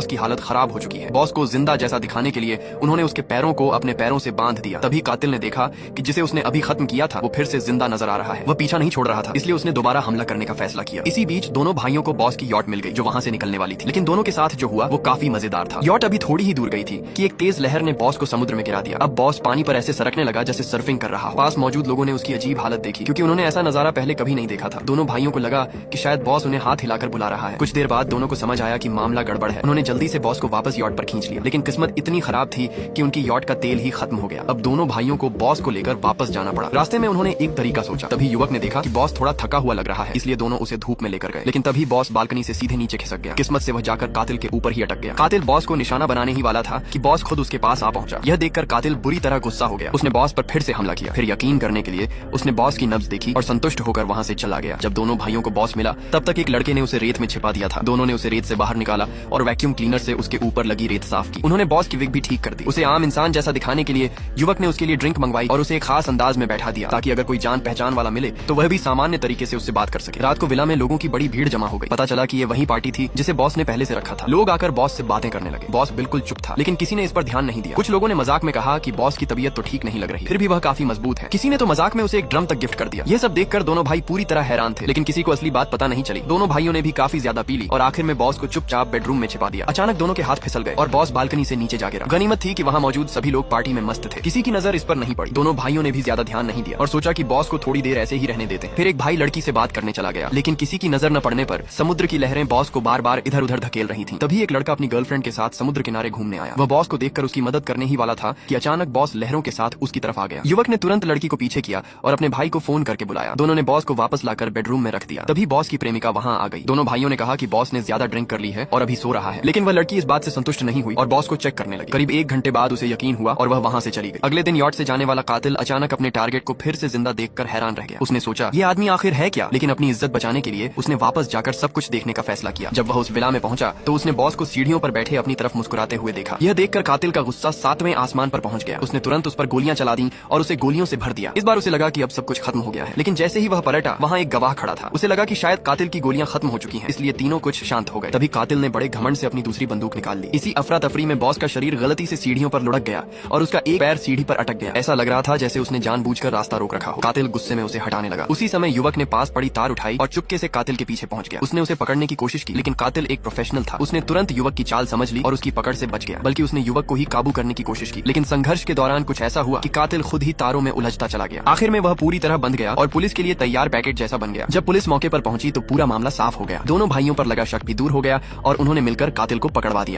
की हालत खराब हो चुकी है। बॉस को जिंदा जैसा दिखाने के लिए उन्होंने उसके पैरों को अपने पैरों से बांध दिया। तभी कातिल ने देखा कि जिसे उसने अभी खत्म किया था वो फिर से जिंदा नजर आ रहा है। वह पीछा नहीं छोड़ रहा था, इसलिए उसने दोबारा हमला करने का फैसला किया। इसी बीच दोनों भाइयों को बॉस की यॉट मिल गई जो वहां से निकलने वाली थी, लेकिन दोनों के साथ जो हुआ वो काफी मजेदार था। यॉट अभी थोड़ी ही दूर गई थी कि एक तेज लहर ने बॉस को समुद्र में गिरा दिया। अब बॉस पानी पर ऐसे सरकने लगा जैसे सर्फिंग कर रहा हो। पास मौजूद लोगों ने उसकी अजीब हालत देखी क्योंकि उन्होंने ऐसा नजारा पहले कभी नहीं देखा था। दोनों भाइयों को लगा कि शायद बॉस उन्हें हाथ हिलाकर बुला रहा है। कुछ देर बाद दोनों को समझ आया कि मामला गड़बड़ है। उन्होंने जल्दी से बॉस को वापस यॉट पर खींच लिया, लेकिन किस्मत इतनी खराब थी कि उनकी यॉट का तेल ही खत्म हो गया। अब दोनों भाइयों को बॉस को लेकर वापस जाना पड़ा। रास्ते में उन्होंने एक तरीका सोचा। तभी युवक ने देखा कि बॉस थोड़ा थका हुआ लग रहा है, इसलिए दोनों उसे धूप में लेकर गए। लेकिन तभी बॉस बालकनी से सीधे नीचे खिसक गया। किस्मत से वह जाकर कातिल के ऊपर ही अटक गया। कातिल बॉस को निशाना बनाने ही वाला था कि बॉस खुद उसके पास आ पहुंचा। यह देखकर कातिल बुरी तरह गुस्सा हो गया। उसने बॉस पर फिर से हमला किया। फिर यकीन करने के लिए उसने बॉस की नब्ज देखी और संतुष्ट होकर वहां से चला गया। जब दोनों भाइयों को बॉस मिला तब तक एक लड़के ने उसे रेत में छिपा दिया था। दोनों ने उसे रेत से बाहर निकाला और वैक्यूम क्लीनर से उसके ऊपर लगी रेत साफ की। उन्होंने बॉस की विग भी ठीक कर दी। उसे आम इंसान जैसा दिखाने के लिए युवक ने उसके लिए ड्रिंक मंगवाई और उसे एक खास अंदाज में बैठा दिया ताकि अगर कोई जान पहचान वाला मिले तो वह भी सामान्य तरीके से उससे बात कर सके। रात को विला में लोगों की बड़ी भीड़ जमा हो गई। पता चला कि ये वही पार्टी थी जिसे बॉस ने पहले से रखा था। लोग आकर बॉस से बातें करने लगे। बॉस बिल्कुल चुप था, लेकिन किसी ने इस पर ध्यान नहीं दिया। कुछ लोगों ने मजाक में कहा कि बॉस की तबीयत तो ठीक नहीं लग रही, फिर भी वह काफी मजबूत है। किसी ने तो मजाक में उसे एक ड्रम तक गिफ्ट कर दिया। ये सब देखकर दोनों भाई पूरी तरह हैरान थे, लेकिन किसी को असली बात पता नहीं चली। दोनों भाइयों ने भी काफी ज्यादा पी ली और आखिर में बॉस को चुपचाप बेडरूम में छिपा दिया। अचानक दोनों के हाथ फिसल गए और बॉस बालकनी से नीचे जा गिरा। गनीमत थी कि वहाँ मौजूद सभी लोग पार्टी में मस्त थे। किसी की नजर इस पर नहीं पड़ी। दोनों भाइयों ने भी ज्यादा ध्यान नहीं दिया और सोचा कि बॉस को थोड़ी देर ऐसे ही रहने देते हैं। फिर एक भाई लड़की से बात करने चला गया, लेकिन किसी की नजर न पड़ने पर समुद्र की लहरें बॉस को बार बार इधर उधर धकेल रही थीं। तभी एक लड़का अपनी गर्लफ्रेंड के साथ समुद्र किनारे घूमने आया। वह बॉस को देखकर उसकी मदद करने ही वाला था कि अचानक बॉस लहरों के साथ उसकी तरफ आ गया। युवक ने तुरंत लड़की को पीछे किया और अपने भाई को फोन करके बुलाया। दोनों ने बॉस को वापस लाकर बेडरूम में रख दिया। तभी बॉस की प्रेमिका वहाँ आ गई। दोनों भाइयों ने कहा कि बॉस ने ज्यादा ड्रिंक कर ली है और अभी सो रहा है, लेकिन वह लड़की इस बात से संतुष्ट नहीं हुई और बॉस को चेक करने लगी। करीब 1 घंटे बाद उसे यकीन हुआ और वह वहाँ से चली गई। अगले दिन यॉट से जाने वाला कातिल अचानक अपने टारगेट को फिर से जिंदा देखकर हैरान रह गया। उसने सोचा ये आदमी आखिर है क्या, लेकिन अपनी इज्जत बचाने के लिए उसने वापस जाकर सब कुछ देखने का फैसला किया। जब वह उस विला में पहुंचा तो उसने बॉस को सीढ़ियों पर बैठे अपनी तरफ मुस्कुराते हुए देखा। यह देखकर कातिल का गुस्सा 7वें आसमान पर पहुंच गया। उसने तुरंत उस पर गोलियां चला दी और उसे गोलियों से भर दिया। इस बार उसे लगा कि अब सब कुछ खत्म हो गया है, लेकिन जैसे ही वह पलटा वहाँ एक गवाह खड़ा था। उसे लगा कि शायद कातिल की गोलियां खत्म हो चुकी हैं, इसलिए तीनों कुछ शांत हो गए। तभी कातिल ने बड़े घमंड से अपनी दूसरी बंदूक निकाल ली। इसी अफरा तफरी में बॉस का शरीर गलती से सीढ़ियों पर लुढ़क गया और उसका एक पैर सीढ़ी पर अटक गया। ऐसा लग रहा था जैसे उसने जानबूझकर रास्ता रोक रखा हो। कातिल गुस्से में उसे हटाने लगा। उसी समय युवक ने पास पड़ी तार उठाई और चुपके से कातिल के पीछे पहुंच गया। उसने उसे पकड़ने की कोशिश की, लेकिन कातिल एक प्रोफेशनल था। उसने तुरंत युवक की चाल समझ ली और उसकी पकड़ से बच गया। बल्कि उसने युवक को ही काबू करने की कोशिश की, लेकिन संघर्ष के दौरान कुछ ऐसा हुआ कि कातिल खुद ही तारों में उलझता चला गया। आखिर में वह पूरी तरह बंध गया और पुलिस के लिए तैयार पैकेट जैसा बन गया। जब पुलिस मौके पर पहुंची तो पूरा मामला साफ हो गया। दोनों भाइयों पर लगा शक भी दूर हो गया और उन्होंने मिलकर कातिल को पकड़वा दिया।